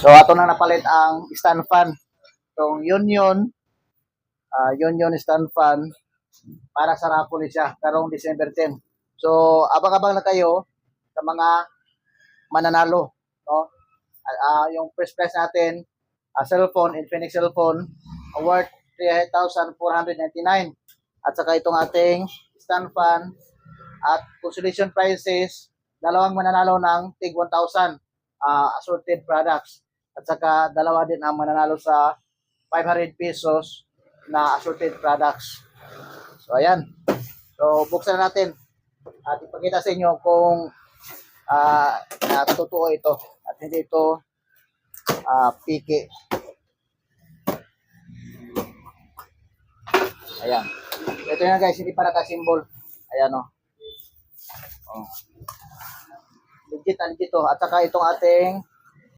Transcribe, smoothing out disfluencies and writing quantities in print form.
So ato na napalit ang stand fan. Itong Union stand fan para sa raffle siya karong December 10. So abang-abang na kayo sa mga mananalo, no? Yung first prize natin, cellphone, Infinix cellphone, worth 3,499. At saka itong ating stand fan at consolation prizes, dalawang mananalo ng tig 1,000 assorted products. At saka dalawa din ang mananalo sa 500 pesos na assorted products. So ayan. So buksan na natin at ipakita sa inyo kung totoo ito at hindi ito piki. Ayan. Ito na guys, hindi pa naka-symbol. Ayan o. Oh. Legit to. At saka itong ating